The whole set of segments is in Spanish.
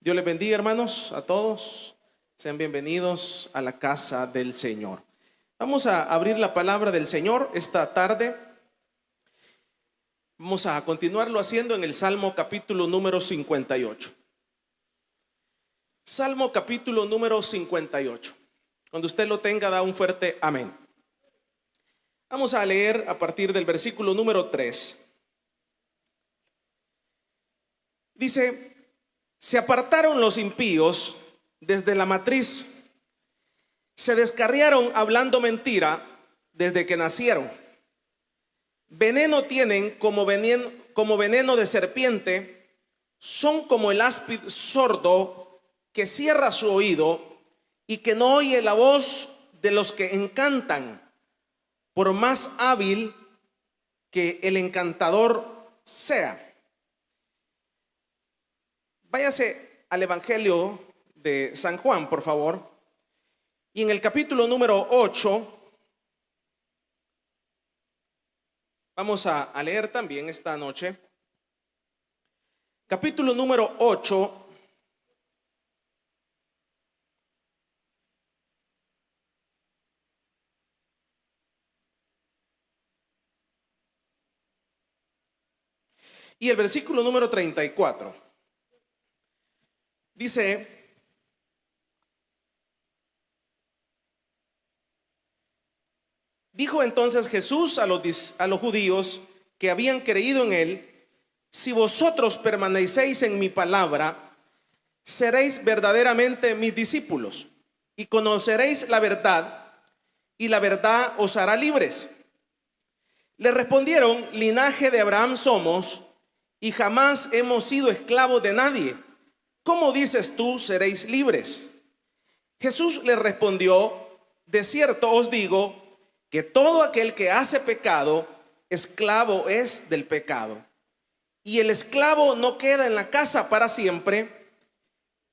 Dios les bendiga, hermanos, a todos. Sean bienvenidos a la casa del Señor. Vamos a abrir la palabra del Señor esta tarde. Vamos a continuarlo haciendo en el Salmo capítulo número 58. Salmo capítulo número 58. Cuando usted lo tenga, da un fuerte amén. Vamos a leer a partir del versículo número 3. Dice: se apartaron los impíos desde la matriz, se descarriaron hablando mentira desde que nacieron. Veneno tienen como veneno de serpiente, son como el áspid sordo que cierra su oído y que no oye la voz de los que encantan, por más hábil que el encantador sea. Váyase al Evangelio de San Juan, por favor, y en el capítulo número 8, vamos a leer también esta noche, capítulo número 8, y el versículo número 34. Dice: dijo entonces Jesús a los judíos que habían creído en él: si vosotros permanecéis en mi palabra, seréis verdaderamente mis discípulos y conoceréis la verdad, y la verdad os hará libres. Le respondieron: linaje de Abraham somos, y jamás hemos sido esclavos de nadie. ¿Cómo dices tú, seréis libres? Jesús le respondió: de cierto os digo que todo aquel que hace pecado, esclavo es del pecado. Y el esclavo no queda en la casa para siempre,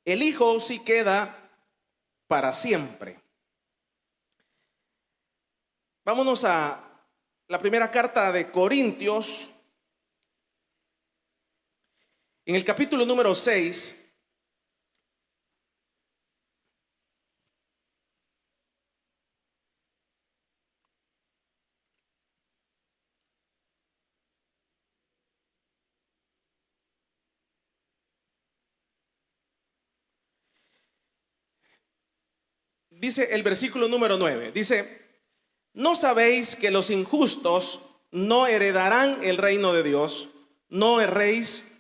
el Hijo sí queda para siempre. Vámonos a la primera carta de Corintios, en el capítulo número 6. Dice el versículo número 9, dice: ¿no sabéis que los injustos no heredarán el reino de Dios? No erréis,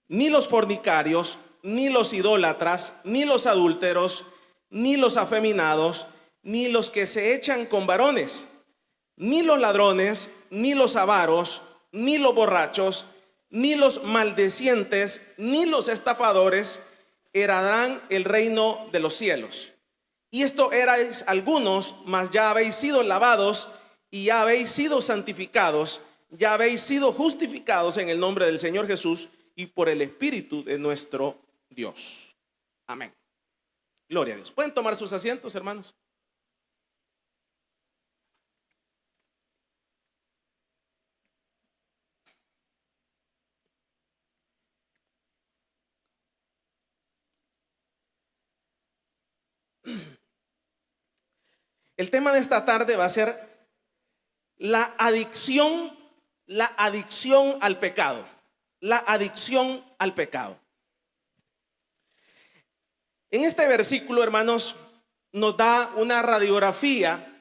ni los fornicarios, ni los idólatras, ni los adúlteros, ni los afeminados, ni los que se echan con varones, ni los ladrones, ni los avaros, ni los borrachos, ni los maldicientes, ni los estafadores heredarán el reino de los cielos. Y esto erais algunos, mas ya habéis sido lavados, y ya habéis sido santificados, ya habéis sido justificados en el nombre del Señor Jesús y por el Espíritu de nuestro Dios. Amén. Gloria a Dios. ¿Pueden tomar sus asientos, hermanos? El tema de esta tarde va a ser la adicción al pecado. La adicción al pecado. En este versículo, hermanos, nos da una radiografía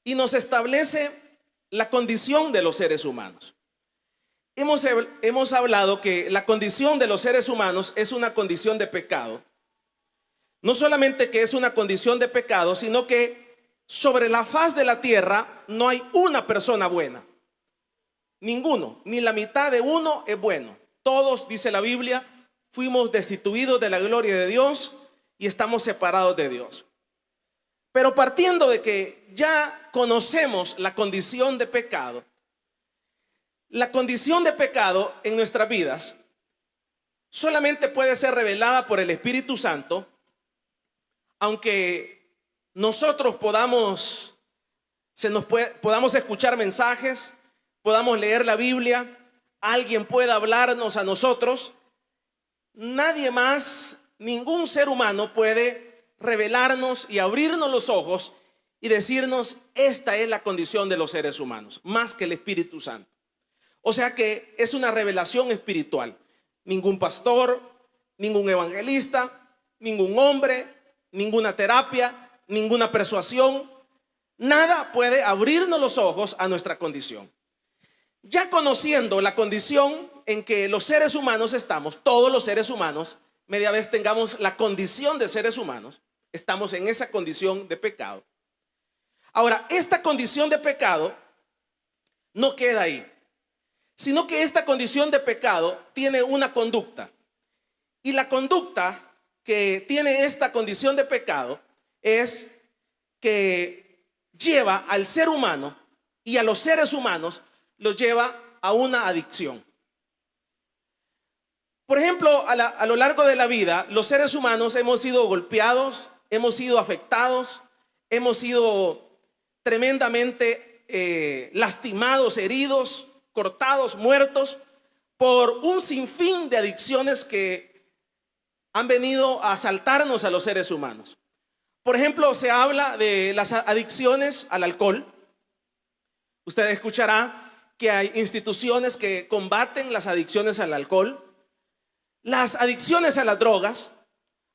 y nos establece la condición de los seres humanos. Hemos hablado que la condición de los seres humanos es una condición de pecado. No solamente que es una condición de pecado, sino que sobre la faz de la tierra no hay una persona buena. Ninguno, ni la mitad de uno es bueno. Todos, dice la Biblia, fuimos destituidos de la gloria de Dios y estamos separados de Dios. Pero partiendo de que ya conocemos la condición de pecado, la condición de pecado en nuestras vidas solamente puede ser revelada por el Espíritu Santo. Aunque nosotros podamos escuchar nadie más, ningún ser humano puede revelarnos y abrirnos los ojos y decirnos: esta es la condición de los seres humanos, más que el Espíritu Santo. O sea que es una revelación espiritual. Ningún pastor, ningún evangelista, ningún hombre, ninguna terapia, ninguna persuasión, nada puede abrirnos los ojos a nuestra condición. Ya conociendo la condición en que los seres humanos estamos, todos los seres humanos, media vez tengamos la condición de seres humanos, estamos en esa condición de pecado. Ahora, esta condición de pecado no queda ahí, sino que esta condición de pecado tiene una conducta. Y la conducta que tiene esta condición de pecado es que lleva al ser humano y a los seres humanos, los lleva a una adicción. Por ejemplo, a lo largo de la vida, los seres humanos hemos sido golpeados, hemos sido afectados, hemos sido tremendamente lastimados, heridos, cortados, muertos, por un sinfín de adicciones que han venido a asaltarnos a los seres humanos. Por ejemplo, se habla de las adicciones al alcohol. Usted escuchará que hay instituciones que combaten las adicciones al alcohol. Las adicciones a las drogas.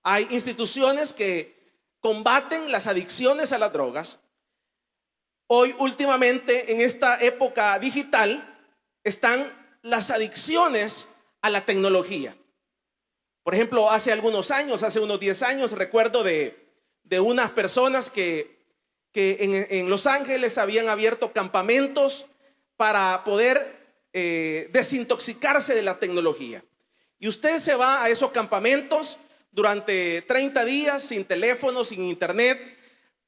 Hay instituciones que combaten las adicciones a las drogas. Hoy, últimamente, en esta época digital, están las adicciones a la tecnología. Por ejemplo, hace algunos años, hace unos 10 años, recuerdo de unas personas que en Los Ángeles habían abierto campamentos para poder desintoxicarse de la tecnología. Y usted se va a esos campamentos durante 30 días sin teléfono, sin internet,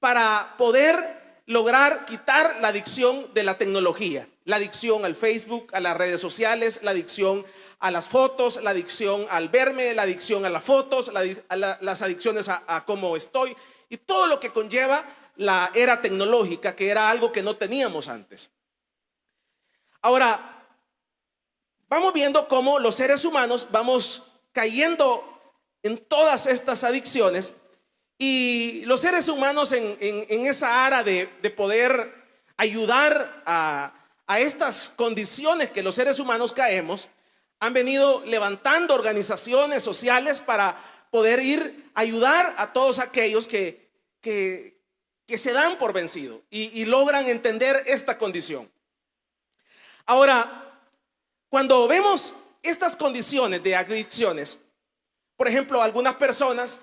para poder lograr quitar la adicción de la tecnología. La adicción al Facebook, a las redes sociales, la adicción a las fotos, la adicción al verme, la adicción a las fotos, las adicciones a cómo estoy y todo lo que conlleva la era tecnológica, que era algo que no teníamos antes. Ahora, vamos viendo cómo los seres humanos vamos cayendo en todas estas adicciones, y los seres humanos en esa área de poder ayudar a estas condiciones que los seres humanos caemos, han venido levantando organizaciones sociales para poder ir a ayudar a todos aquellos que se dan por vencido y logran entender esta condición. Ahora, cuando vemos estas condiciones de adicciones, por ejemplo, algunas personas,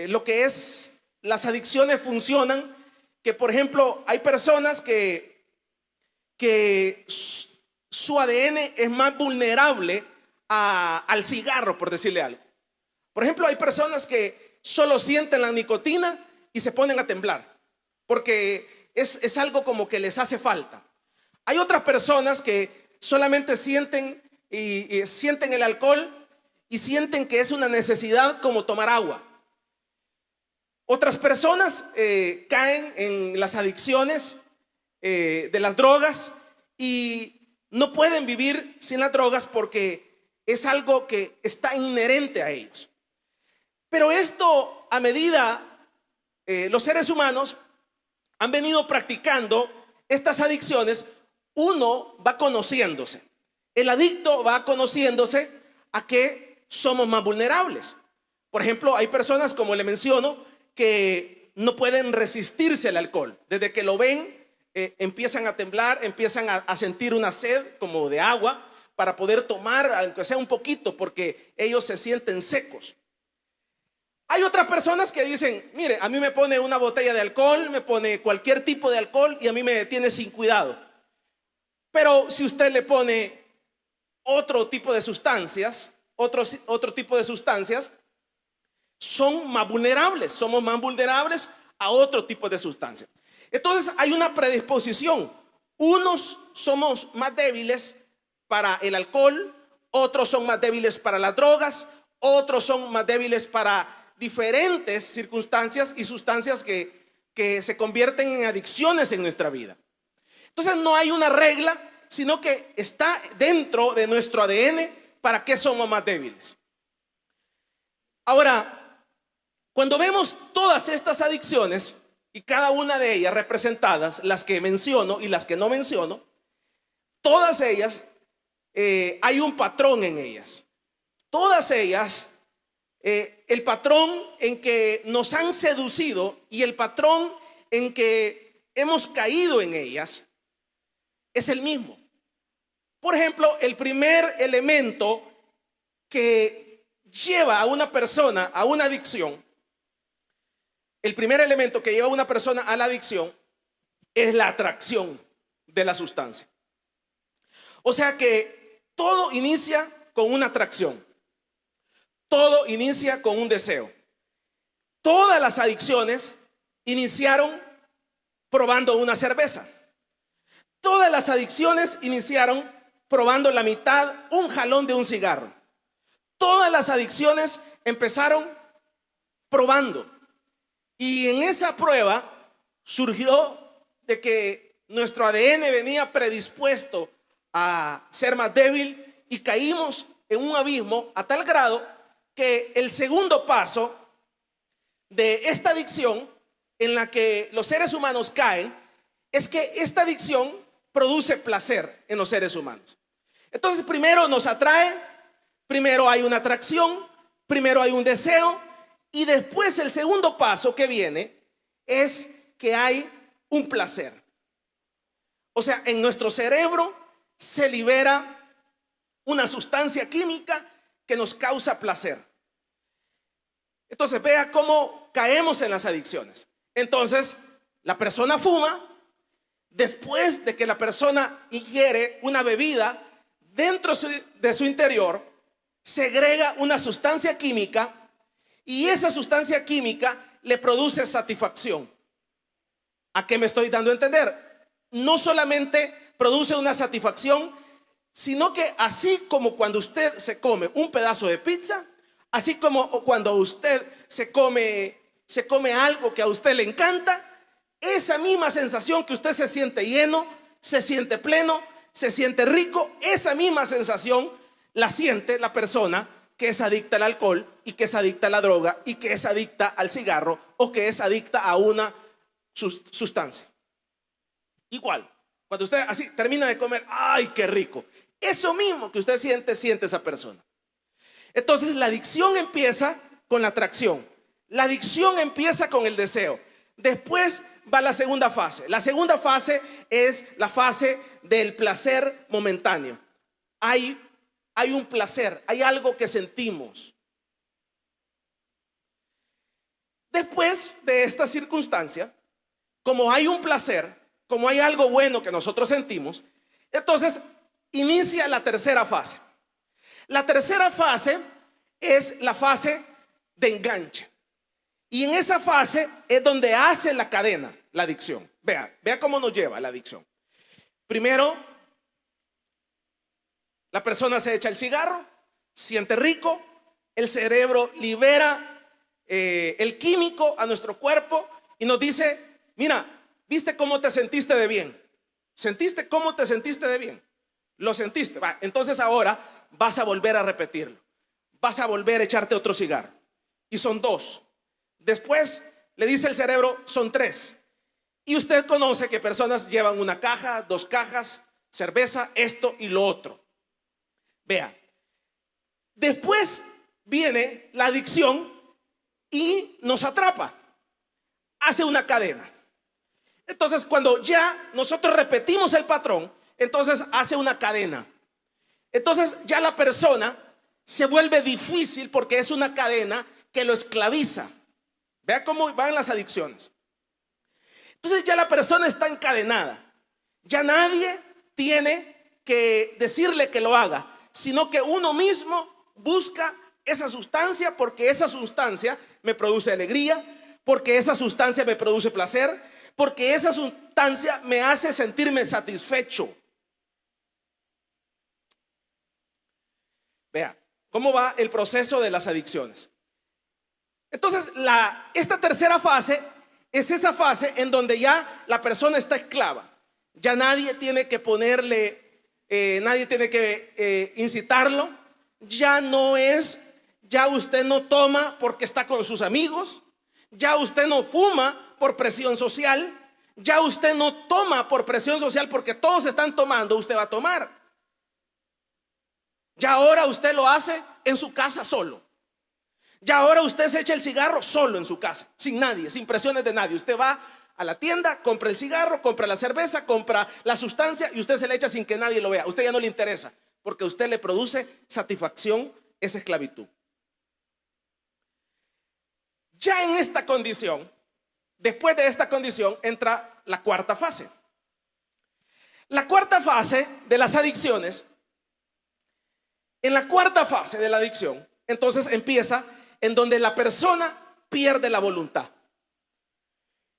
lo que es las adicciones funcionan, que por ejemplo hay personas que su ADN es más vulnerable al cigarro, por decirle algo. Por ejemplo, hay personas que solo sienten la nicotina y se ponen a temblar, porque es algo como que les hace falta. Hay otras personas que solamente sienten y sienten el alcohol y sienten que es una necesidad como tomar agua. Otras personas caen en las adicciones de las drogas y no pueden vivir sin las drogas porque es algo que está inherente a ellos. Pero esto, a medida los seres humanos han venido practicando estas adicciones, uno va conociéndose. El adicto va conociéndose a que somos más vulnerables. Por ejemplo, hay personas, como le menciono, que no pueden resistirse al alcohol. Desde que lo ven, empiezan a temblar, empiezan a sentir una sed como de agua para poder tomar, aunque sea un poquito, porque ellos se sienten secos. Hay otras personas que dicen: mire, a mí me pone una botella de alcohol, me pone cualquier tipo de alcohol y a mí me detiene sin cuidado. Pero si usted le pone otro tipo de sustancias, otro tipo de sustancias, son más vulnerables, somos más vulnerables a otro tipo de sustancias. Entonces hay una predisposición. Unos somos más débiles para el alcohol, otros son más débiles para las drogas, otros son más débiles para diferentes circunstancias y sustancias que se convierten en adicciones en nuestra vida. Entonces no hay una regla, sino que está dentro de nuestro ADN para qué somos más débiles. Ahora, cuando vemos todas estas adicciones y cada una de ellas representadas, las que menciono y las que no menciono, todas ellas, hay un patrón en ellas. Todas ellas, el patrón en que nos han seducido y el patrón en que hemos caído en ellas es el mismo. Por ejemplo, el primer elemento que lleva a una persona a una adicción, el primer elemento que lleva a una persona a la adicción es la atracción de la sustancia. O sea que todo inicia con una atracción. Todo inicia con un deseo. Todas las adicciones iniciaron probando una cerveza. Todas las adicciones iniciaron probando la mitad, un jalón de un cigarro. Todas las adicciones empezaron probando. Y en esa prueba surgió de que nuestro ADN venía predispuesto a ser más débil y caímos en un abismo a tal grado que el segundo paso de esta adicción en la que los seres humanos caen es que esta adicción produce placer en los seres humanos. Entonces primero nos atrae, primero hay una atracción, primero hay un deseo y después el segundo paso que viene es que hay un placer. O sea, en nuestro cerebro se libera una sustancia química que nos causa placer. Entonces vea cómo caemos en las adicciones. Entonces la persona fuma. Después de que la persona ingiere una bebida, dentro de su interior segrega una sustancia química y esa sustancia química le produce satisfacción. ¿A qué me estoy dando a entender? No solamente produce una satisfacción, sino que así como cuando usted se come un pedazo de pizza, así como cuando usted se come algo que a usted le encanta, esa misma sensación que usted se siente lleno, se siente pleno, se siente rico, esa misma sensación la siente la persona que es adicta al alcohol y que es adicta a la droga y que es adicta al cigarro o que es adicta a una sustancia. Igual, cuando usted así termina de comer, ¡ay, qué rico! Eso mismo que usted siente esa persona. Entonces la adicción empieza con la atracción. La adicción empieza con el deseo. Después va la segunda fase. La segunda fase es la fase del placer momentáneo. Hay un placer, hay algo que sentimos. Después de esta circunstancia, como hay un placer, como hay algo bueno que nosotros sentimos, entonces inicia la tercera fase. La tercera fase es la fase de enganche. Y en esa fase es donde hace la cadena, la adicción. Vea cómo nos lleva la adicción. Primero, la persona se echa el cigarro, siente rico, el cerebro libera el químico a nuestro cuerpo y nos dice, mira, ¿viste cómo te sentiste de bien? ¿Sentiste cómo te sentiste de bien? ¿Lo sentiste? Entonces ahora vas a volver a repetirlo. Vas a volver a echarte otro cigarro. Y son 2. Después le dice el cerebro, son 3. Y usted conoce que personas llevan una caja, 2 cajas, cerveza, esto y lo otro. Vea, después viene la adicción y nos atrapa. Hace una cadena. Entonces cuando ya nosotros repetimos el patrón, entonces hace una cadena. Entonces ya la persona se vuelve difícil porque es una cadena que lo esclaviza. Vea cómo van las adicciones. Entonces ya la persona está encadenada. Ya nadie tiene que decirle que lo haga, sino que uno mismo busca esa sustancia porque esa sustancia me produce alegría, porque esa sustancia me produce placer, porque esa sustancia me hace sentirme satisfecho. Vea cómo va el proceso de las adicciones. Entonces esta tercera fase es esa fase en donde ya la persona está esclava. Ya nadie tiene que ponerle, nadie tiene que incitarlo, ya usted no toma porque está con sus amigos, ya usted no fuma por presión social, ya usted no toma por presión social porque todos están tomando, usted va a tomar. Ya ahora usted lo hace en su casa solo. Ya ahora usted se echa el cigarro solo en su casa, sin nadie, sin presiones de nadie. Usted va a la tienda, compra el cigarro, compra la cerveza, compra la sustancia y usted se le echa sin que nadie lo vea. A usted ya no le interesa porque a usted le produce satisfacción esa esclavitud. Ya en esta condición, después de esta condición, entra la cuarta fase. La cuarta fase de las adicciones. En la cuarta fase de la adicción, entonces empieza en donde la persona pierde la voluntad.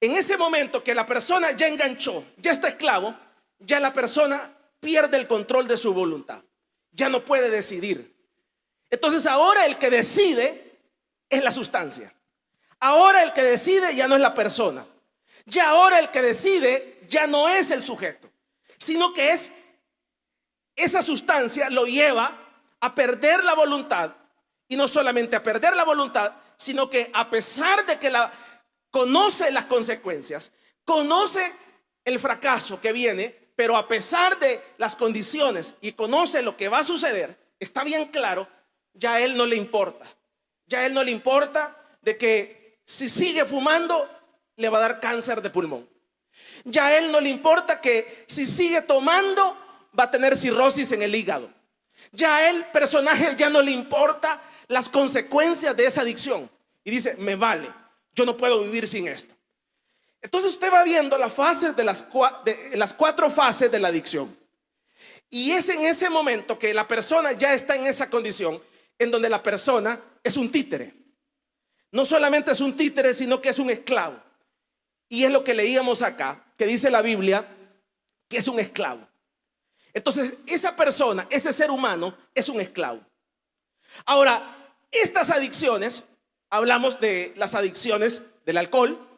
En ese momento que la persona ya enganchó, ya está esclavo, ya la persona pierde el control de su voluntad. Ya no puede decidir. Entonces ahora el que decide es la sustancia. Ahora el que decide ya no es la persona. Ya ahora el que decide ya no es el sujeto, sino que es esa sustancia lo lleva a perder la voluntad. Y no solamente a perder la voluntad, sino que a pesar de que conoce las consecuencias, conoce el fracaso que viene, pero a pesar de las condiciones y conoce lo que va a suceder, está bien claro, ya a él no le importa. Ya a él no le importa de que si sigue fumando le va a dar cáncer de pulmón. Ya a él no le importa que si sigue tomando va a tener cirrosis en el hígado. Ya a él, personaje, ya no le importa las consecuencias de esa adicción y dice, me vale, yo no puedo vivir sin esto. Entonces usted va viendo las fases de las 4 fases de la adicción. Y es en ese momento que la persona ya está en esa condición en donde la persona es un títere. No solamente es un títere, sino que es un esclavo. Y es lo que leíamos acá, que dice la Biblia que es un esclavo. Entonces esa persona, ese ser humano es un esclavo. Ahora, estas adicciones, hablamos de las adicciones del alcohol,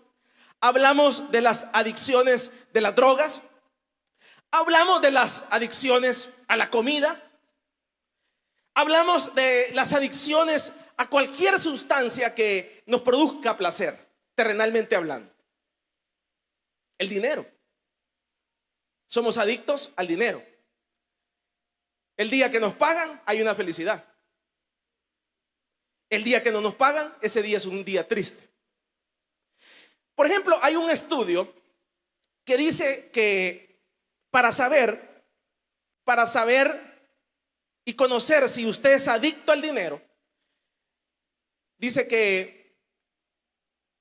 hablamos de las adicciones de las drogas, hablamos de las adicciones a la comida, hablamos de las adicciones a cualquier sustancia que nos produzca placer, terrenalmente hablando. El dinero. Somos adictos al dinero. El día que nos pagan hay una felicidad. El día que no nos pagan, ese día es un día triste. Por ejemplo, hay un estudio que dice que para saber y conocer si usted es adicto al dinero, dice que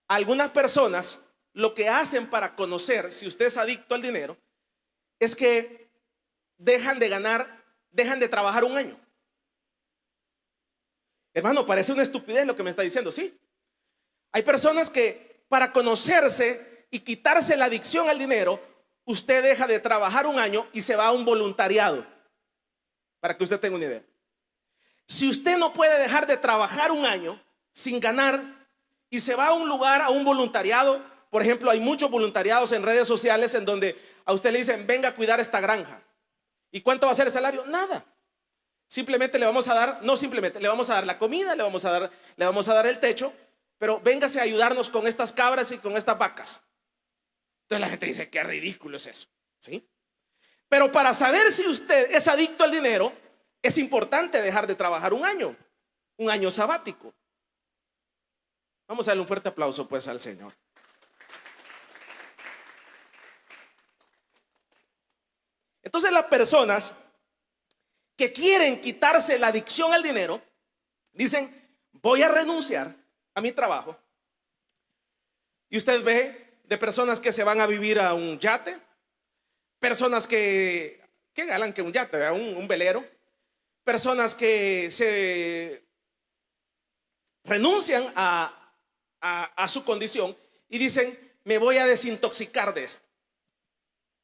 algunas personas lo que hacen para conocer si usted es adicto al dinero es que dejan de trabajar un año. Hermano, parece una estupidez lo que me está diciendo, sí. Hay personas que para conocerse y quitarse la adicción al dinero, usted deja de trabajar un año y se va a un voluntariado, para que usted tenga una idea. Si usted no puede dejar de trabajar un año sin ganar y se va a un lugar, a un voluntariado, por ejemplo, hay muchos voluntariados en redes sociales en donde a usted le dicen, venga a cuidar esta granja. ¿Y cuánto va a ser el salario? Nada. Simplemente le vamos a dar, no simplemente, le vamos a dar la comida, le vamos a dar el techo, pero véngase a ayudarnos con estas cabras y con estas vacas. Entonces la gente dice, qué ridículo es eso, ¿sí? Pero para saber si usted es adicto al dinero, es importante dejar de trabajar un año sabático. Vamos a darle un fuerte aplauso pues al Señor. Entonces las personas que quieren quitarse la adicción al dinero dicen, voy a renunciar a mi trabajo. Y usted ve de personas que se van a vivir a un yate, personas que ganan que un yate, un velero, personas que se renuncian a su condición y dicen, me voy a desintoxicar de esto.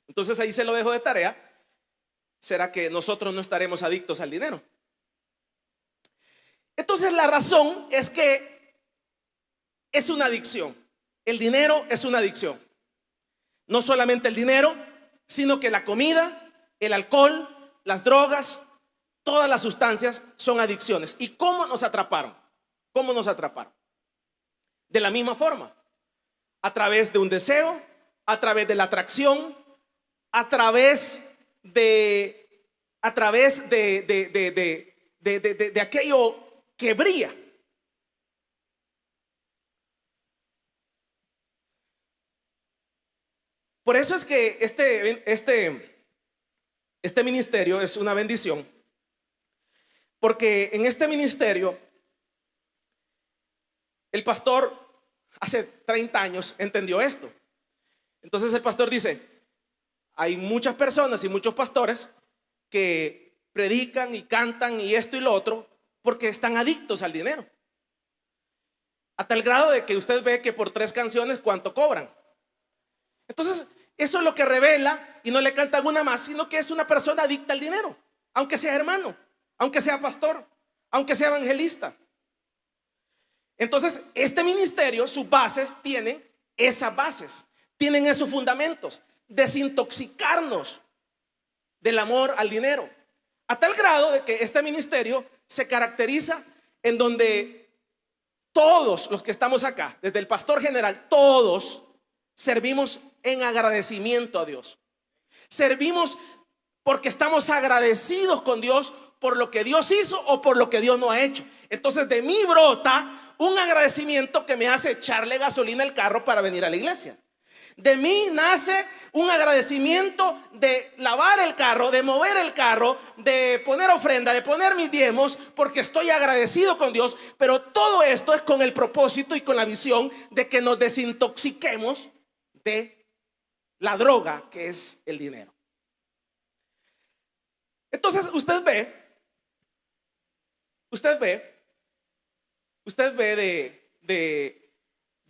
Entonces ahí se lo dejo de tarea. ¿Será que nosotros no estaremos adictos al dinero? Entonces la razón es que es una adicción. El dinero es una adicción. No solamente el dinero, sino que la comida, el alcohol, las drogas, todas las sustancias son adicciones. ¿Y cómo nos atraparon? ¿Cómo nos atraparon? De la misma forma, a través de un deseo, a través de la atracción, a través de aquello que brilla. Por eso es que este ministerio es una bendición, porque en este ministerio el pastor hace 30 años entendió esto. Entonces el pastor dice: hay muchas personas y muchos pastores que predican y cantan y esto y lo otro porque están adictos al dinero, a tal grado de que usted ve que por 3 canciones cuánto cobran. Entonces eso es lo que revela, y no le cantan una más, sino que es una persona adicta al dinero, aunque sea hermano, aunque sea pastor, aunque sea evangelista. Entonces este ministerio, sus bases tienen esas bases, tienen esos fundamentos: desintoxicarnos del amor al dinero, a tal grado de que este ministerio se caracteriza en donde todos los que estamos acá, desde el pastor general, todos servimos en agradecimiento a Dios. Servimos porque estamos agradecidos con Dios por lo que Dios hizo o por lo que Dios no ha hecho. Entonces de mí brota un agradecimiento que me hace echarle gasolina al carro para venir a la iglesia. De mí nace un agradecimiento de lavar el carro, de mover el carro, de poner ofrenda, de poner mis diezmos, porque estoy agradecido con Dios. Pero todo esto es con el propósito y con la visión de que nos desintoxiquemos de la droga que es el dinero. Entonces usted ve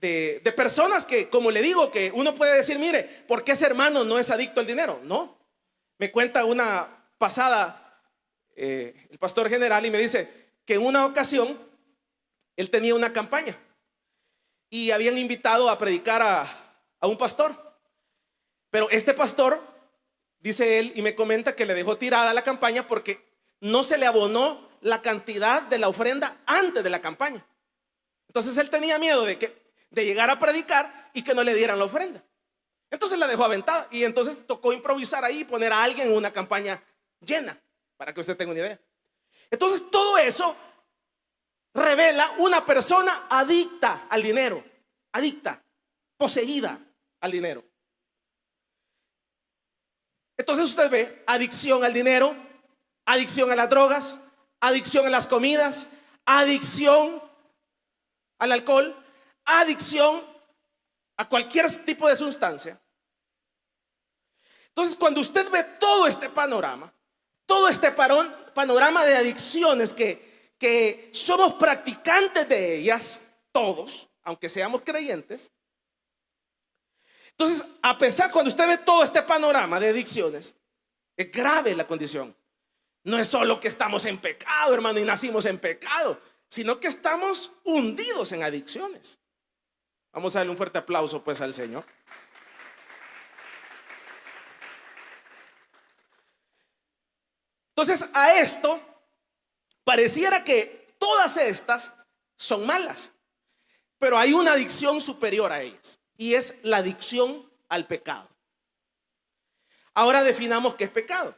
de personas que, como le digo, que uno puede decir: mire, ¿por qué ese hermano no es adicto al dinero? No, me cuenta una pasada el pastor general, y me dice que en una ocasión él tenía una campaña y habían invitado a predicar a un pastor, pero este pastor, dice él, y me comenta que le dejó tirada la campaña porque no se le abonó la cantidad de la ofrenda antes de la campaña. Entonces él tenía miedo de llegar a predicar y que no le dieran la ofrenda. Entonces la dejó aventada, y entonces tocó improvisar ahí y poner a alguien en una campaña llena, para que usted tenga una idea. Entonces todo eso revela una persona adicta al dinero, adicta, poseída al dinero. Entonces usted ve adicción al dinero, adicción a las drogas, adicción a las comidas, adicción al alcohol, adicción a cualquier tipo de sustancia. Entonces cuando usted ve todo este panorama de adicciones que somos practicantes de ellas todos, aunque seamos creyentes. Entonces, a pesar, cuando usted ve todo este panorama de adicciones, es grave la condición. No es solo que estamos en pecado, hermano, y nacimos en pecado, sino que estamos hundidos en adicciones. Vamos a darle un fuerte aplauso pues al Señor. Entonces, a esto pareciera que todas estas son malas, pero hay una adicción superior a ellas, y es la adicción al pecado. Ahora definamos qué es pecado.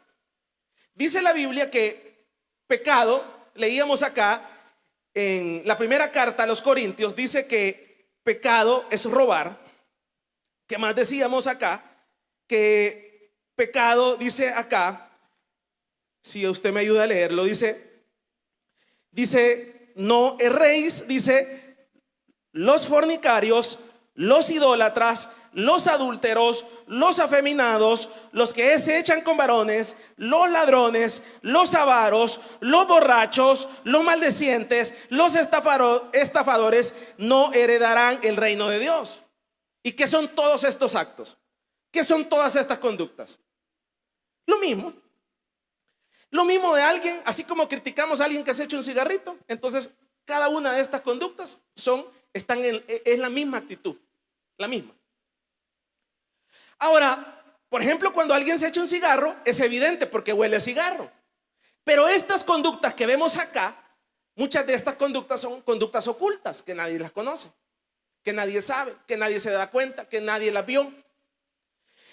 Dice la Biblia que pecado, leíamos acá en la primera carta a los Corintios, dice que pecado es robar. ¿Qué más decíamos acá? Que pecado, dice acá, si usted me ayuda a leerlo, dice, no erréis, dice, los fornicarios, los idólatras, los adúlteros, los afeminados, los que se echan con varones, los ladrones, los avaros, los borrachos, los maldecientes, los estafadores no heredarán el reino de Dios. ¿Y qué son todos estos actos? ¿Qué son todas estas conductas? Lo mismo de alguien, así como criticamos a alguien que se echa un cigarrito. Entonces cada una de estas conductas es la misma actitud, la misma. Ahora, por ejemplo, cuando alguien se echa un cigarro, es evidente porque huele a cigarro. Pero estas conductas que vemos acá, muchas de estas conductas son conductas ocultas, que nadie las conoce, que nadie sabe, que nadie se da cuenta, que nadie las vio.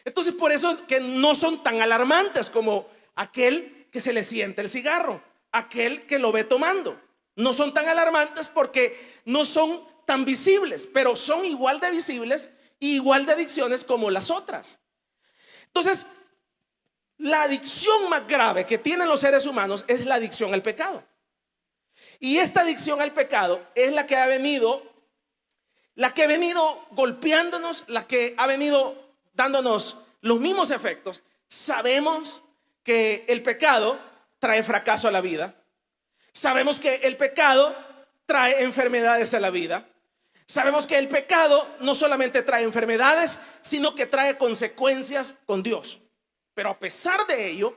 Entonces, por eso que no son tan alarmantes como aquel que se le siente el cigarro, aquel que lo ve tomando. No son tan alarmantes porque no son tan visibles, pero son igual de visibles y igual de adicciones como las otras. Entonces, la adicción más grave que tienen los seres humanos es la adicción al pecado. Y esta adicción al pecado es la que ha venido golpeándonos, la que ha venido dándonos los mismos efectos. Sabemos que el pecado trae fracaso a la vida. Sabemos que el pecado trae enfermedades a la vida. Sabemos que el pecado no solamente trae enfermedades, sino que trae consecuencias con Dios. Pero a pesar de ello,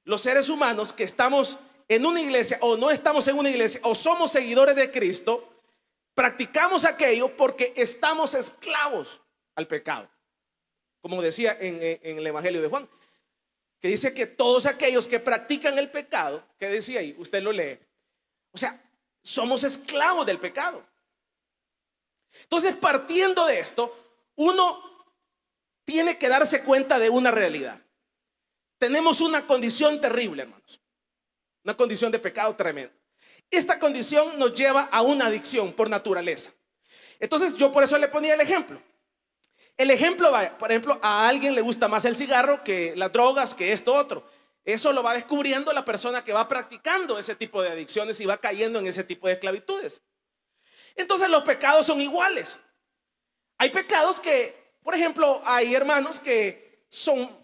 los seres humanos que estamos en una iglesia o no estamos en una iglesia o somos seguidores de Cristo, practicamos aquello porque estamos esclavos al pecado. Como decía en el Evangelio de Juan, que dice que todos aquellos que practican el pecado, ¿qué decía ahí? Usted lo lee. O sea, somos esclavos del pecado. Entonces, partiendo de esto, uno tiene que darse cuenta de una realidad. Tenemos una condición terrible, hermanos. Una condición de pecado tremenda. Esta condición nos lleva a una adicción por naturaleza. Entonces, yo por eso le ponía el ejemplo. El ejemplo va, por ejemplo, a alguien le gusta más el cigarro que las drogas, que esto otro. Eso lo va descubriendo la persona que va practicando ese tipo de adicciones y va cayendo en ese tipo de esclavitudes. Entonces los pecados son iguales. Hay pecados que, por ejemplo, hay hermanos que son,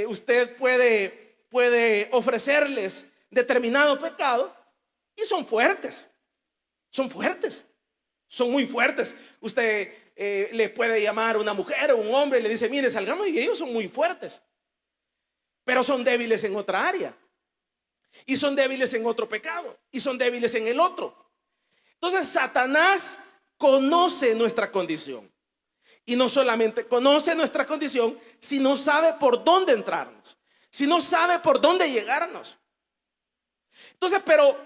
usted puede ofrecerles determinado pecado y son fuertes, son muy fuertes. Usted le puede llamar a una mujer o un hombre y le dice, mire, salgamos, y ellos son muy fuertes, pero son débiles en otra área, y son débiles en otro pecado, y son débiles en el otro. Entonces Satanás conoce nuestra condición, y no solamente conoce nuestra condición, sino sabe por dónde entrarnos, sino sabe por dónde llegarnos. Entonces, pero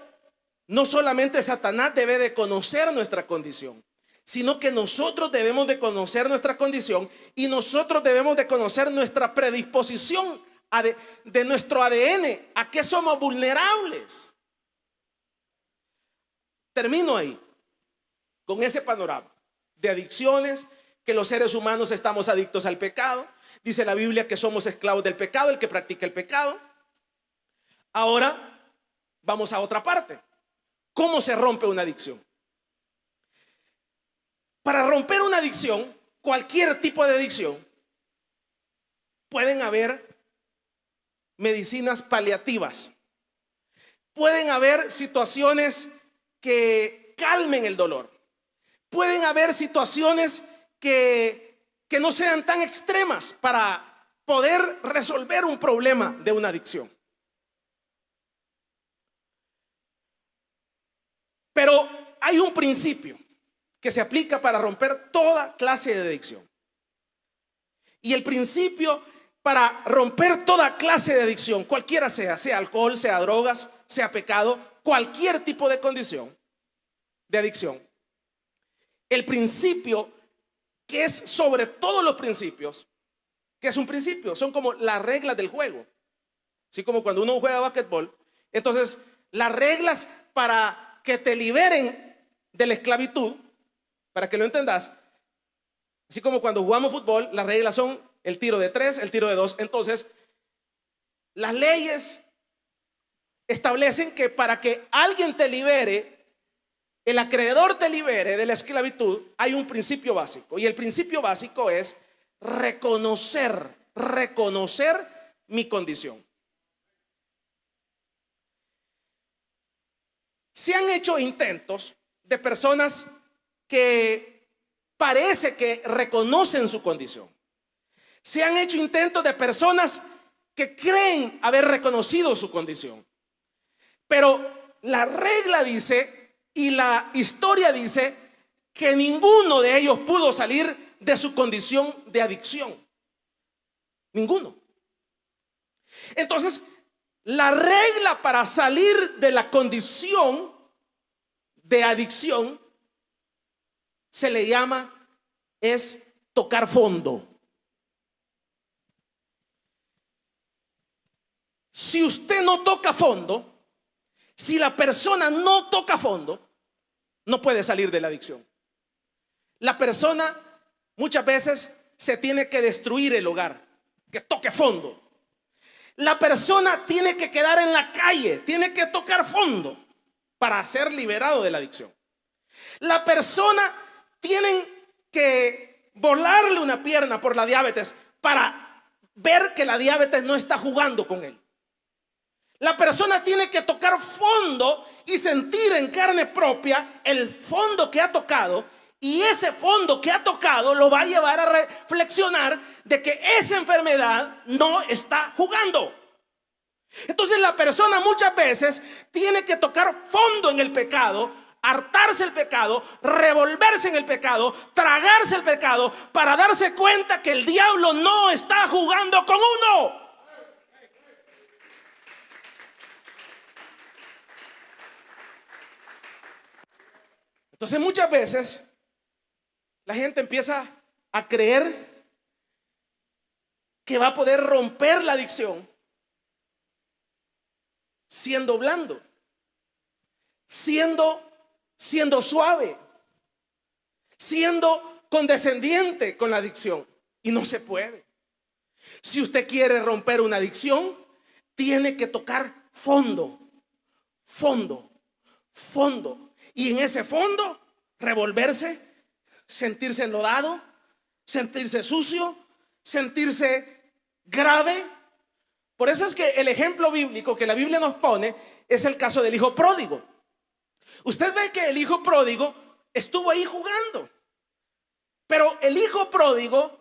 no solamente Satanás debe de conocer nuestra condición, sino que nosotros debemos de conocer nuestra condición, y nosotros debemos de conocer nuestra predisposición de nuestro ADN, a qué somos vulnerables. Termino ahí con ese panorama de adicciones, que los seres humanos estamos adictos al pecado. Dice la Biblia que somos esclavos del pecado, el que practica el pecado. Ahora vamos a otra parte. ¿Cómo se rompe una adicción? Para romper una adicción, cualquier tipo de adicción, pueden haber medicinas paliativas. Pueden haber situaciones que calmen el dolor. Pueden haber situaciones que no sean tan extremas para poder resolver un problema de una adicción. Pero hay un principio que se aplica para romper toda clase de adicción. Y el principio para romper toda clase de adicción, cualquiera sea alcohol, sea drogas, sea pecado, cualquier tipo de condición de adicción, el principio que es sobre todos los principios, que es un principio, son como las reglas del juego. Así como cuando uno juega básquetbol, entonces las reglas para que te liberen de la esclavitud, para que lo entendas, así como cuando jugamos fútbol, las reglas son el tiro de 3, el tiro de 2. Entonces, las leyes establecen que para que alguien te libere, el acreedor te libere de la esclavitud, hay un principio básico. Y el principio básico es reconocer mi condición. Se han hecho intentos de personas que parece que reconocen su condición. Se han hecho intentos de personas que creen haber reconocido su condición. Pero la regla dice y la historia dice que ninguno de ellos pudo salir de su condición de adicción. Ninguno. Entonces, La regla para salir de la condición de adicción se le llama es tocar fondo. Si usted no toca fondo, si la persona no toca fondo, no puede salir de la adicción. La persona muchas veces se tiene que destruir el hogar, que toque fondo. La persona tiene que quedar en la calle, tiene que tocar fondo para ser liberado de la adicción. La persona tiene que volarle una pierna por la diabetes para ver que la diabetes no está jugando con él. La persona tiene que tocar fondo y sentir en carne propia el fondo que ha tocado, y ese fondo que ha tocado lo va a llevar a reflexionar de que esa enfermedad no está jugando. Entonces la persona muchas veces tiene que tocar fondo en el pecado, hartarse el pecado, revolverse en el pecado, tragarse el pecado, para darse cuenta que el diablo no está jugando con uno. Entonces muchas veces la gente empieza a creer que va a poder romper la adicción siendo blando, siendo suave, siendo condescendiente con la adicción. Y no se puede. Si usted quiere romper una adicción, tiene que tocar fondo, fondo, fondo. Y en ese fondo, revolverse, sentirse enlodado, sentirse sucio, sentirse grave. Por eso es que el ejemplo bíblico que la Biblia nos pone es el caso del hijo pródigo. Usted ve que el hijo pródigo estuvo ahí jugando, pero el hijo pródigo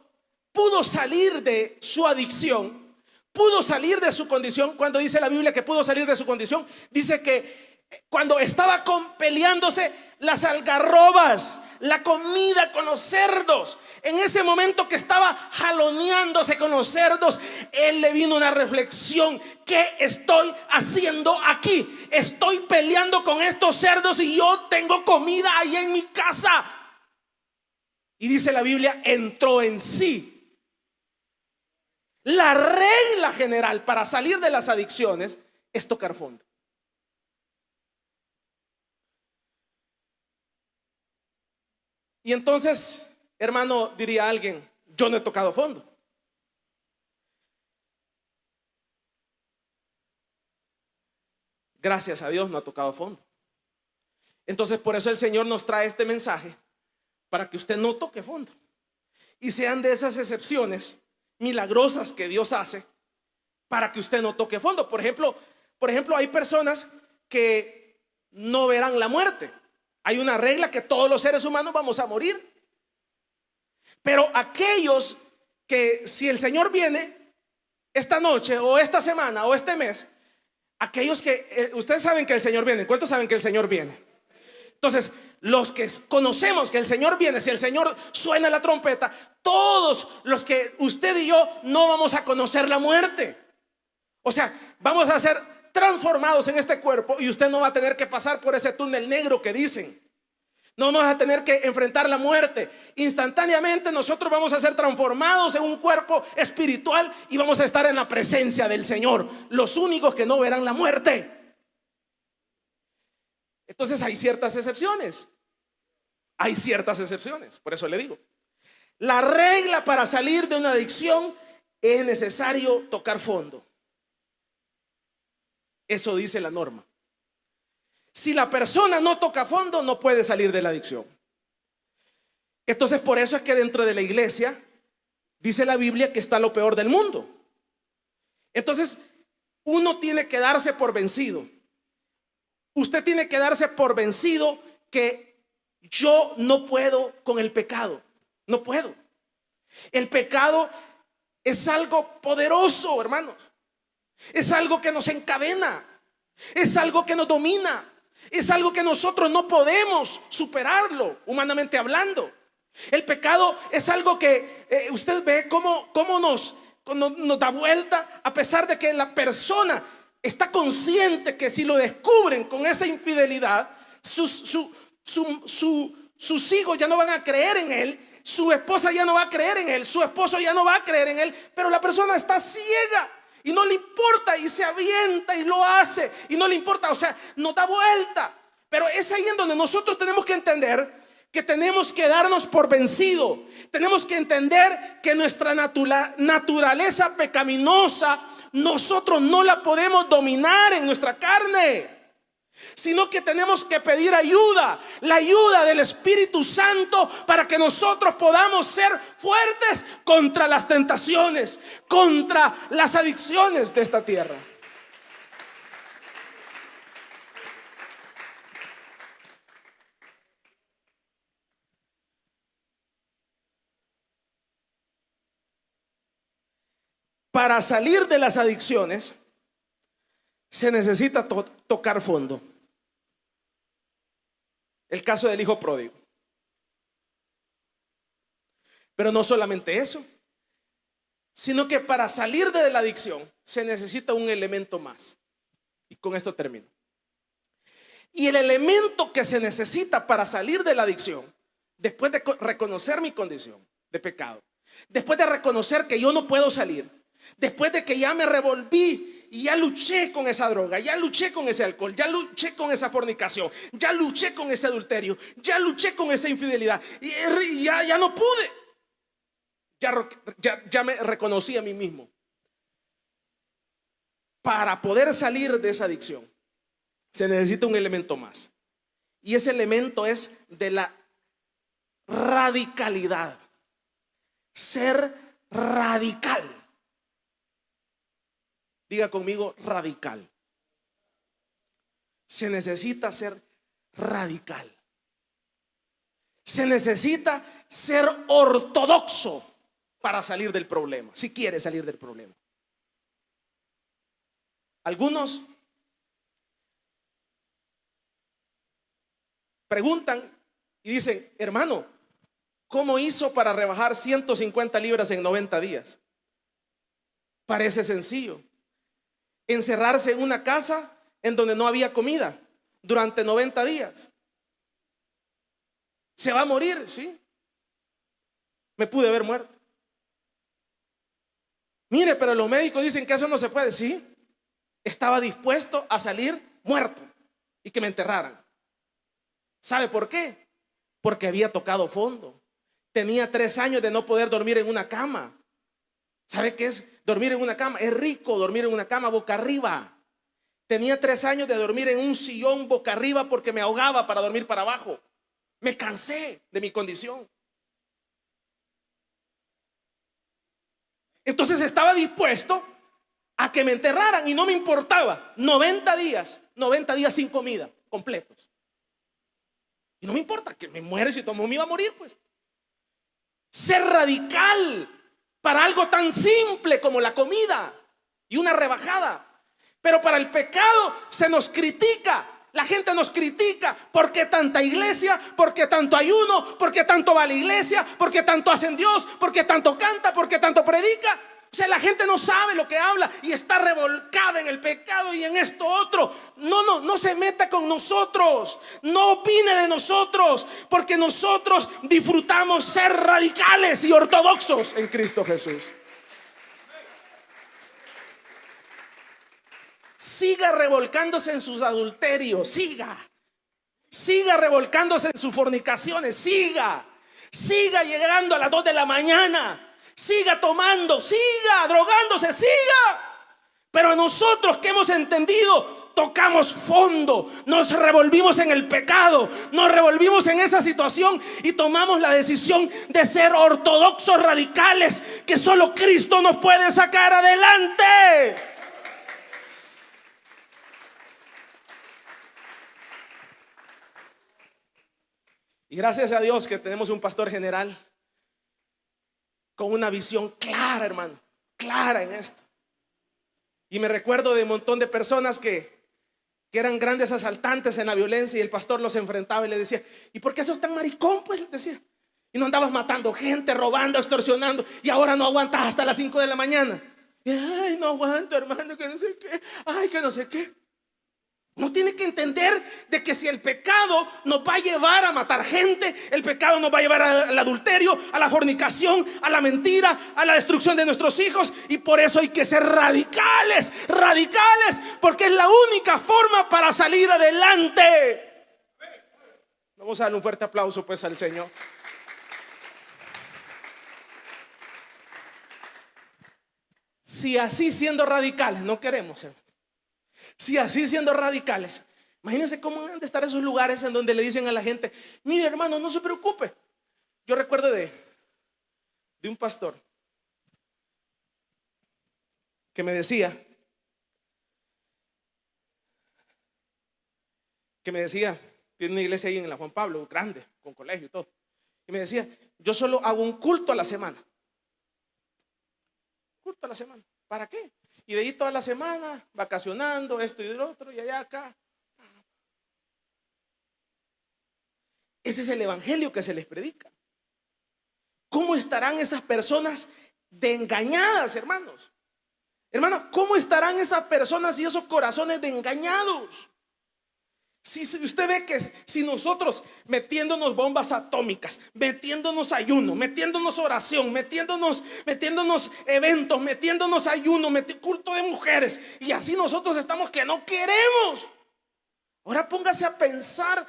pudo salir de su adicción, pudo salir de su condición. Cuando dice la Biblia que pudo salir de su condición, dice que cuando estaba peleándose las algarrobas, la comida con los cerdos, en ese momento que estaba jaloneándose con los cerdos, él le vino una reflexión: ¿qué estoy haciendo aquí? Estoy peleando con estos cerdos y yo tengo comida ahí en mi casa. Y dice la Biblia, entró en sí. La regla general para salir de las adicciones es tocar fondo. Y entonces, hermano, diría alguien: yo no he tocado fondo. Gracias a Dios no ha tocado fondo. Entonces por eso el Señor nos trae este mensaje, para que usted no toque fondo y sean de esas excepciones milagrosas que Dios hace para que usted no toque fondo. Por ejemplo, hay personas que no verán la muerte. Hay una regla que todos los seres humanos vamos a morir. Pero aquellos que, si el Señor viene esta noche o esta semana o este mes, aquellos que ustedes saben que el Señor viene. ¿Cuántos saben que el Señor viene? Entonces, los que conocemos que el Señor viene, si el Señor suena la trompeta, todos los que usted y yo no vamos a conocer la muerte. O sea, vamos a ser transformados en este cuerpo, y usted no va a tener que pasar por ese túnel negro que dicen. No vamos a tener que enfrentar la muerte. Instantáneamente nosotros vamos a ser transformados en un cuerpo espiritual y vamos a estar en la presencia del Señor, los únicos que no verán la muerte. Entonces hay ciertas excepciones. Hay ciertas excepciones. Por eso le digo, la regla para salir de una adicción es necesario tocar fondo. Eso dice la norma. Si la persona no toca fondo, no puede salir de la adicción. Entonces por eso es que dentro de la iglesia dice la Biblia que está lo peor del mundo. Entonces uno tiene que darse por vencido. Usted tiene que darse por vencido que yo no puedo con el pecado. No puedo. El pecado es algo poderoso, hermanos. Es algo que nos encadena. Es algo que nos domina. Es algo que nosotros no podemos superarlo, humanamente hablando. El pecado es algo que usted ve cómo nos da vuelta, a pesar de que la persona está consciente que si lo descubren con esa infidelidad, sus hijos ya no van a creer en él, su esposa ya no va a creer en él, su esposo ya no va a creer en él, pero la persona está ciega y no le importa y se avienta y lo hace y no le importa, o sea, no da vuelta. Pero es ahí en donde nosotros tenemos que entender que tenemos que darnos por vencido. Tenemos que entender que nuestra naturaleza pecaminosa nosotros no la podemos dominar en nuestra carne, sino que tenemos que pedir ayuda, la ayuda del Espíritu Santo, para que nosotros podamos ser fuertes contra las tentaciones, contra las adicciones de esta tierra. Para salir de las adicciones se necesita tocar fondo. El caso del hijo pródigo. Pero no solamente eso, sino que para salir de la adicción se necesita un elemento más. Y con esto termino. Y el elemento que se necesita para salir de la adicción, después de reconocer mi condición de pecado, después de reconocer que yo no puedo salir, después de que ya me revolví y ya luché con esa droga, ya luché con ese alcohol, ya luché con esa fornicación, ya luché con ese adulterio, ya luché con esa infidelidad y ya no pude, ya me reconocí a mí mismo. Para poder salir de esa adicción se necesita un elemento más, y ese elemento es de la radicalidad. Ser radical. Diga conmigo, radical. Se necesita ser radical. Se necesita ser ortodoxo para salir del problema, si quiere salir del problema. Algunos preguntan y dicen: hermano, ¿cómo hizo para rebajar 150 libras en 90 días? Parece sencillo. Encerrarse en una casa en donde no había comida durante 90 días. ¿Se va a morir? Sí. Me pude haber muerto. Mire, pero los médicos dicen que eso no se puede. Sí. Estaba dispuesto a salir muerto y que me enterraran. ¿Sabe por qué? Porque había tocado fondo. Tenía 3 años de no poder dormir en una cama. ¿Sabe qué es dormir en una cama? Es rico dormir en una cama boca arriba. Tenía 3 años de dormir en un sillón boca arriba porque me ahogaba para dormir para abajo. Me cansé de mi condición. Entonces estaba dispuesto a que me enterraran y no me importaba. 90 días sin comida, completos. Y no me importa que me muera, si todo el mundo me iba a morir, pues. Ser radical para algo tan simple como la comida y una rebajada. Pero para el pecado se nos critica. La gente nos critica. ¿Por qué tanta iglesia? ¿Por qué tanto ayuno? ¿Por qué tanto va a la iglesia? ¿Por qué tanto hacen Dios? ¿Por qué tanto canta? ¿Por qué tanto predica? O sea, la gente no sabe lo que habla y está revolcada en el pecado y en esto otro. No se meta con nosotros. No opine de nosotros, porque nosotros disfrutamos ser radicales y ortodoxos en Cristo Jesús. Siga revolcándose en sus adulterios, siga revolcándose en sus fornicaciones, siga llegando a las 2 de la mañana, siga tomando, siga drogándose, siga. Pero nosotros que hemos entendido, tocamos fondo, nos revolvimos en el pecado, nos revolvimos en esa situación y tomamos la decisión de ser ortodoxos radicales, que solo Cristo nos puede sacar adelante. Y gracias a Dios que tenemos un pastor general con una visión clara, hermano, clara en esto. Y me recuerdo de un montón de personas que eran grandes asaltantes en la violencia, y el pastor los enfrentaba y le decía: ¿y por qué sos tan maricón? Pues decía, y no andabas matando gente, robando, extorsionando, y ahora no aguantas hasta las 5 de la mañana. Ay, no aguanto, hermano, que no sé qué. Ay, que no sé qué. No tiene que entender de que si el pecado nos va a llevar a matar gente, el pecado nos va a llevar al adulterio, a la fornicación, a la mentira, a la destrucción de nuestros hijos. Y por eso hay que ser radicales, radicales, porque es la única forma para salir adelante. Vamos a darle un fuerte aplauso pues al Señor. Si así siendo radicales no queremos, si así siendo radicales, imagínense cómo han de estar esos lugares en donde le dicen a la gente: mire, hermano, no se preocupe. Yo recuerdo de un pastor que me decía, tiene una iglesia ahí en la Juan Pablo, grande, con colegio y todo, y me decía: yo solo hago un culto a la semana. Culto a la semana, ¿para qué? Y de ahí toda la semana vacacionando, esto y lo otro, y allá acá. Ese es el evangelio que se les predica. ¿Cómo estarán esas personas de engañadas, hermanos? Hermanos, ¿cómo estarán esas personas y esos corazones de engañados? Si usted ve que si nosotros metiéndonos bombas atómicas, metiéndonos ayuno, metiéndonos oración, metiéndonos eventos, metiéndonos ayuno, culto de mujeres, y así nosotros estamos que no queremos. Ahora póngase a pensar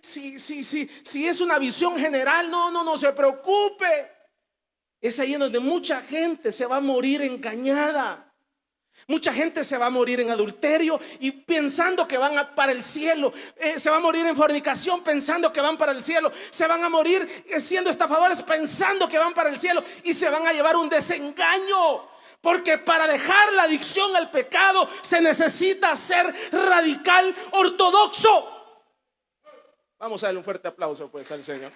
si es una visión general. No se preocupe. Es ahí en donde mucha gente se va a morir engañada. Mucha gente se va a morir en adulterio y pensando que van para el cielo. Se va a morir en fornicación pensando que van para el cielo. Se van a morir siendo estafadores pensando que van para el cielo. Y se van a llevar un desengaño. Porque para dejar la adicción al pecado se necesita ser radical ortodoxo. Vamos a darle un fuerte aplauso pues al Señor.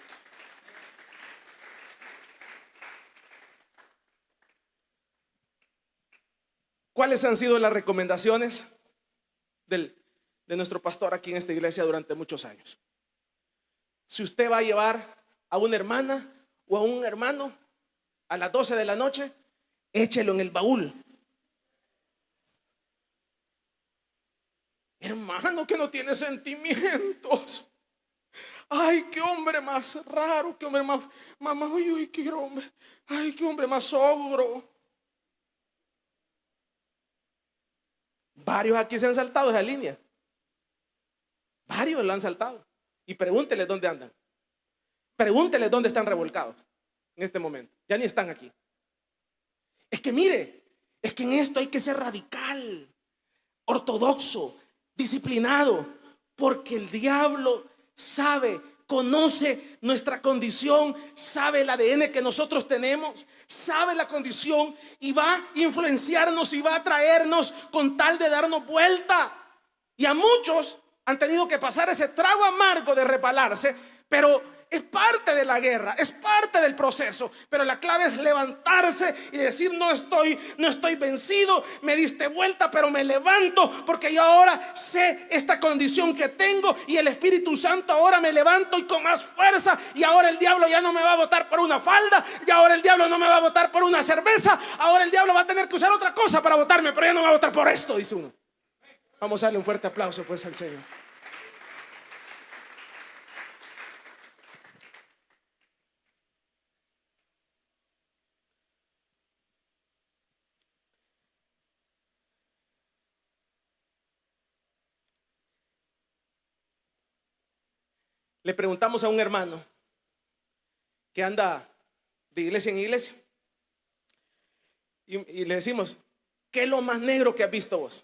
¿Cuáles han sido las recomendaciones de nuestro pastor aquí en esta iglesia durante muchos años? Si usted va a llevar a una hermana o a un hermano a las 12 de la noche, échelo en el baúl. Hermano que no tiene sentimientos. Ay, qué hombre más raro, qué hombre más, uy, qué hombre, ay, qué hombre más ogro. Varios aquí se han saltado esa línea. Varios lo han saltado. Y pregúnteles dónde andan. Pregúnteles dónde están revolcados en este momento. Ya ni están aquí. Es que mire, es que en esto hay que ser radical, ortodoxo, disciplinado, porque el diablo sabe, conoce nuestra condición, sabe el ADN que nosotros tenemos, sabe la condición y va a influenciarnos y va a traernos con tal de darnos vuelta. Y a muchos han tenido que pasar ese trago amargo de repalarse, pero es parte de la guerra, es parte del proceso. Pero la clave es levantarse y decir: no estoy vencido, me diste vuelta, pero me levanto, porque yo ahora sé esta condición que tengo y el Espíritu Santo ahora me levanto y con más fuerza. Y ahora el diablo ya no me va a botar por una falda, y ahora el diablo no me va a botar por una cerveza, ahora el diablo va a tener que usar otra cosa para botarme, pero ya no me va a botar por esto, dice uno. Vamos a darle un fuerte aplauso pues al Señor. Le preguntamos a un hermano que anda de iglesia en iglesia y le decimos: ¿qué es lo más negro que has visto vos?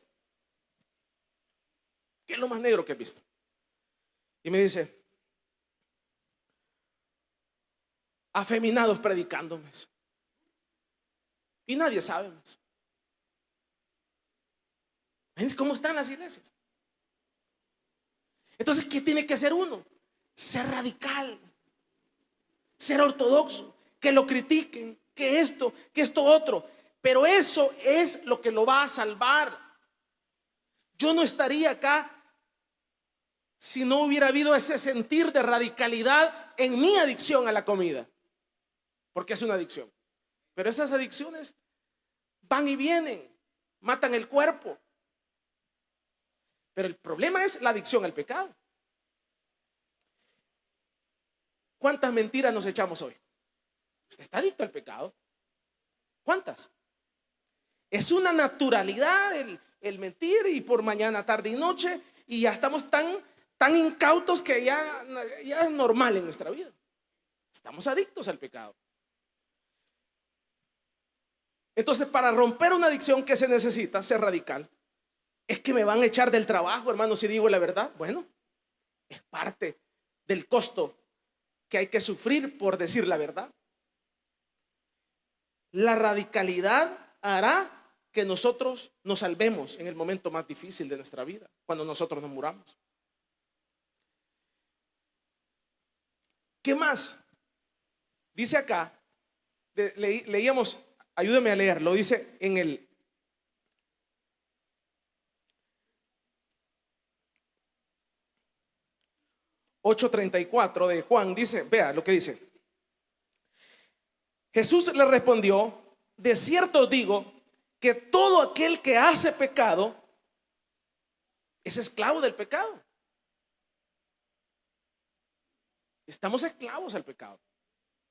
¿Qué es lo más negro que has visto? Y me dice: afeminados predicándome. Y nadie sabe más. ¿Ven cómo están las iglesias? Entonces, ¿qué tiene que hacer uno? Ser radical, ser ortodoxo, que lo critiquen, que esto otro, pero eso es lo que lo va a salvar. Yo no estaría acá si no hubiera habido ese sentir de radicalidad en mi adicción a la comida, porque es una adicción. Pero esas adicciones van y vienen, matan el cuerpo. Pero el problema es la adicción al pecado. ¿Cuántas mentiras nos echamos hoy? Usted está adicto al pecado. ¿Cuántas? Es una naturalidad el mentir, y por mañana, tarde y noche, y ya estamos tan incautos que ya es normal en nuestra vida. Estamos adictos al pecado. Entonces, para romper una adicción, ¿qué se necesita? Ser radical. Es que me van a echar del trabajo, hermano, si digo la verdad. Bueno, es parte del costo que hay que sufrir por decir la verdad. La radicalidad hará que nosotros nos salvemos en el momento más difícil de nuestra vida, cuando nosotros nos muramos. ¿Qué más? Dice acá, leíamos, ayúdeme a leerlo, dice en el 8:34 de Juan, dice, vea lo que dice. Jesús le respondió: de cierto os digo que todo aquel que hace pecado es esclavo del pecado. Estamos esclavos al pecado.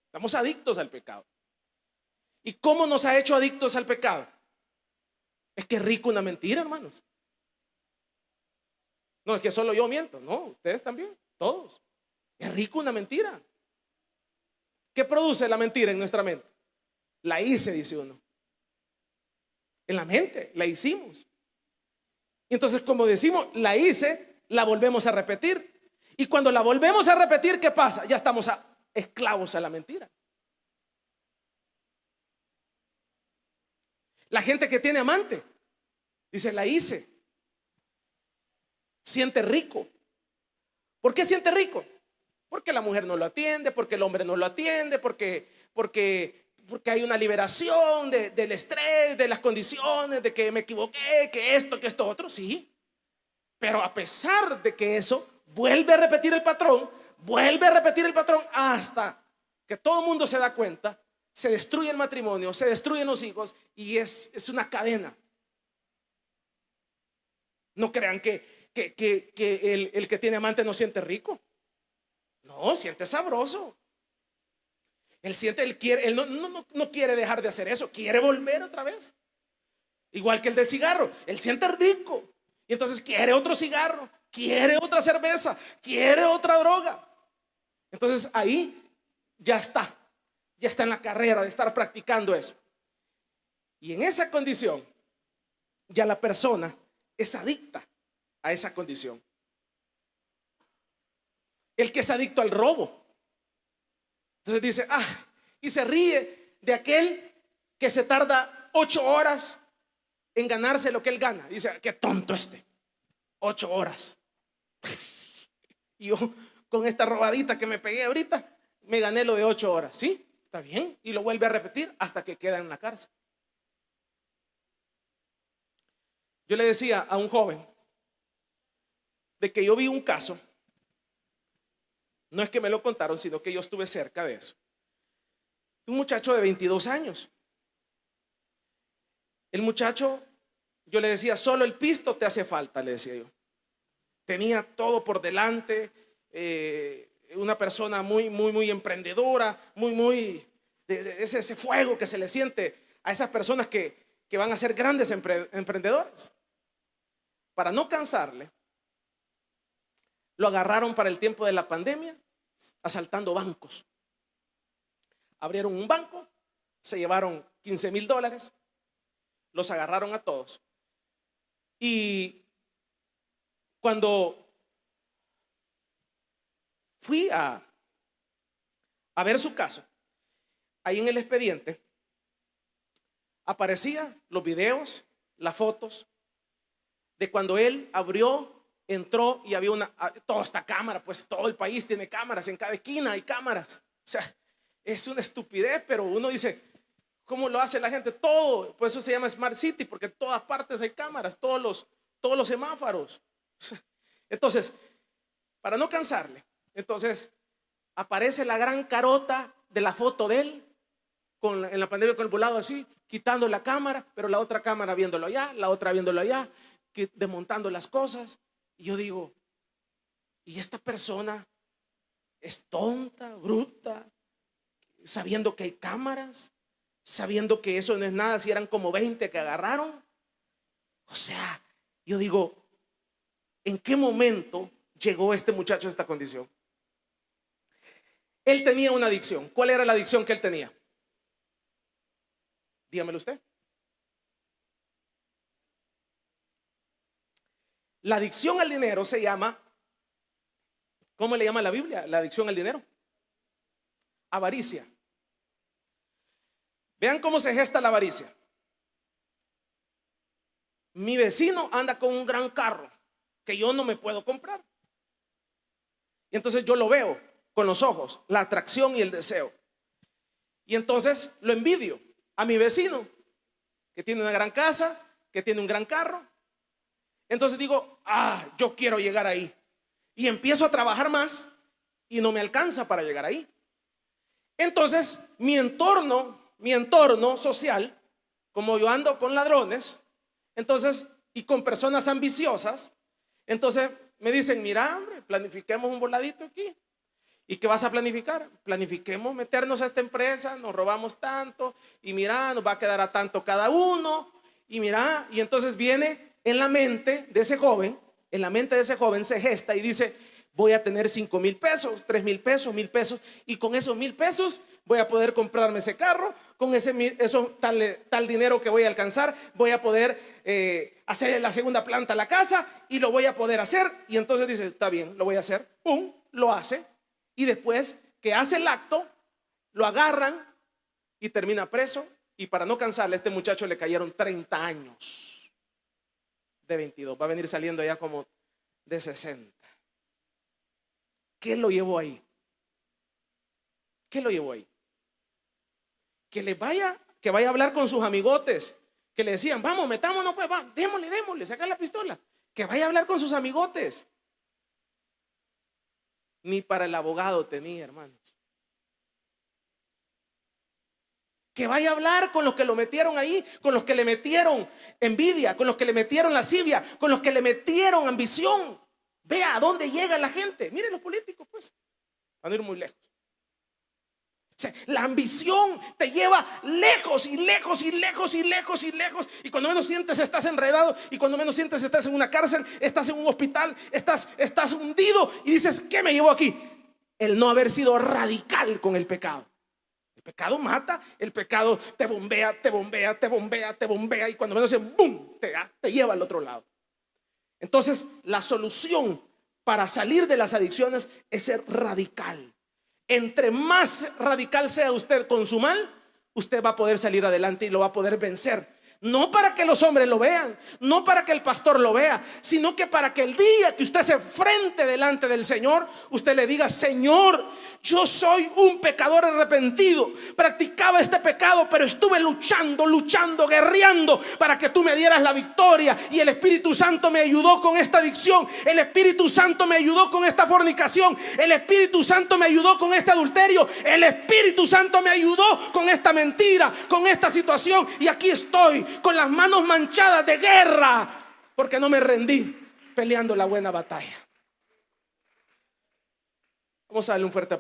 Estamos adictos al pecado. ¿Y cómo nos ha hecho adictos al pecado? Es que es rico una mentira, hermanos. No es que solo yo miento, no, ustedes también, todos. Es rico una mentira. ¿Qué produce la mentira en nuestra mente? La hice, dice uno. En la mente, la hicimos. Entonces, como decimos, la hice, la volvemos a repetir. Y cuando la volvemos a repetir, ¿qué pasa? Ya estamos esclavos a la mentira. La gente que tiene amante, dice, la hice. Siente rico. ¿Por qué siente rico? Porque la mujer no lo atiende, porque el hombre no lo atiende, porque hay una liberación del estrés, de las condiciones, de que me equivoqué, que esto otro, sí. Pero a pesar de que eso, vuelve a repetir el patrón, hasta que todo el mundo se da cuenta, se destruye el matrimonio, se destruyen los hijos, y es una cadena. No crean que el que tiene amante no siente rico. No, siente sabroso. Él no quiere dejar de hacer eso, quiere volver otra vez. Igual que el del cigarro, él siente rico y entonces quiere otro cigarro, quiere otra cerveza, quiere otra droga. Entonces ahí ya está en la carrera de estar practicando eso. Y en esa condición ya la persona es adicta a esa condición. El que es adicto al robo, entonces dice, y se ríe de aquel que se tarda 8 horas en ganarse lo que él gana. Dice, qué tonto 8 horas. Y yo con esta robadita que me pegué ahorita, me gané lo de 8 horas. Sí, está bien. Y lo vuelve a repetir hasta que queda en la cárcel. Yo le decía a un joven de que yo vi un caso. No es que me lo contaron, sino que yo estuve cerca de eso. Un muchacho de 22 años. El muchacho, yo le decía, solo el pisto te hace falta, le decía yo. Tenía todo por delante, una persona muy emprendedora, de ese fuego que se le siente a esas personas que van a ser grandes emprendedores. Para no cansarle, lo agarraron para el tiempo de la pandemia asaltando bancos. Abrieron un banco, se llevaron $15,000, los agarraron a todos. Y cuando fui a ver su caso, ahí en el expediente aparecían los videos, las fotos de cuando él abrió, entró y había toda esta cámara, pues todo el país tiene cámaras, en cada esquina hay cámaras. O sea, es una estupidez, pero uno dice, ¿cómo lo hace la gente? Todo, por eso se llama Smart City, porque en todas partes hay cámaras, todos los semáforos. Entonces, para no cansarle, entonces aparece la gran carota de la foto de él en la pandemia con el volado así, quitando la cámara, pero la otra cámara viéndolo allá, la otra viéndolo allá, desmontando las cosas. Y yo digo, ¿y esta persona es tonta, bruta, sabiendo que hay cámaras, sabiendo que eso no es nada si eran como 20 que agarraron? O sea, yo digo, ¿en qué momento llegó este muchacho a esta condición? Él tenía una adicción. ¿Cuál era la adicción que él tenía? Dígamelo usted. La adicción al dinero se llama, ¿cómo le llama la Biblia? La adicción al dinero. Avaricia. Vean cómo se gesta la avaricia. Mi vecino anda con un gran carro que yo no me puedo comprar. Y entonces yo lo veo con los ojos, la atracción y el deseo. Y entonces lo envidio a mi vecino que tiene una gran casa, que tiene un gran carro. Entonces digo, yo quiero llegar ahí. Y empiezo a trabajar más y no me alcanza para llegar ahí. Entonces mi entorno social, como yo ando con ladrones, entonces, y con personas ambiciosas, entonces me dicen, mira, hombre, planifiquemos un voladito aquí. ¿Y qué vas a planificar? Planifiquemos meternos a esta empresa, nos robamos tanto, y mira, nos va a quedar a tanto cada uno, y mira, y entonces viene en la mente de ese joven, se gesta y dice, voy a tener 5,000 pesos, 3,000 pesos, 1,000 pesos, y con esos 1,000 pesos voy a poder comprarme ese carro, con eso tal dinero que voy a alcanzar, voy a poder hacer la segunda planta a la casa y lo voy a poder hacer. Y entonces dice, está bien, lo voy a hacer, pum, lo hace. Y después que hace el acto, lo agarran y termina preso. Y para no cansarle, a este muchacho le cayeron 30 años de 22. Va a venir saliendo ya como de 60. ¿Qué lo llevó ahí? ¿Qué lo llevó ahí? Que vaya a hablar con sus amigotes, que le decían, vamos, metámonos, pues, va, démosle, saca la pistola. Que vaya a hablar con sus amigotes. Ni para el abogado tenía, hermanos. Que vaya a hablar con los que lo metieron ahí, con los que le metieron envidia, con los que le metieron lascivia, con los que le metieron ambición. Vea a dónde llega la gente. Miren los políticos, pues, van a ir muy lejos. O sea, la ambición te lleva lejos y lejos y lejos y lejos y lejos. Y cuando menos sientes estás enredado. Y cuando menos sientes estás en una cárcel, estás en un hospital, estás hundido. Y dices, ¿qué me llevó aquí? El no haber sido radical con el pecado. El pecado mata, el pecado te bombea. Y cuando menos ¡bum! Te lleva al otro lado. Entonces la solución para salir de las adicciones es ser radical. Entre más radical sea usted con su mal, usted va a poder salir adelante y lo va a poder vencer. No para que los hombres lo vean, no para que el pastor lo vea, sino que para que el día que usted se frente delante del Señor, usted le diga, Señor, yo soy un pecador arrepentido, practicaba este pecado, pero estuve luchando, guerreando para que tú me dieras la victoria. Y el Espíritu Santo me ayudó con esta adicción, el Espíritu Santo me ayudó con esta fornicación, el Espíritu Santo me ayudó con este adulterio, el Espíritu Santo me ayudó con esta mentira, con esta situación. Y aquí estoy con las manos manchadas de guerra, porque no me rendí peleando la buena batalla. Vamos a darle un fuerte aplauso.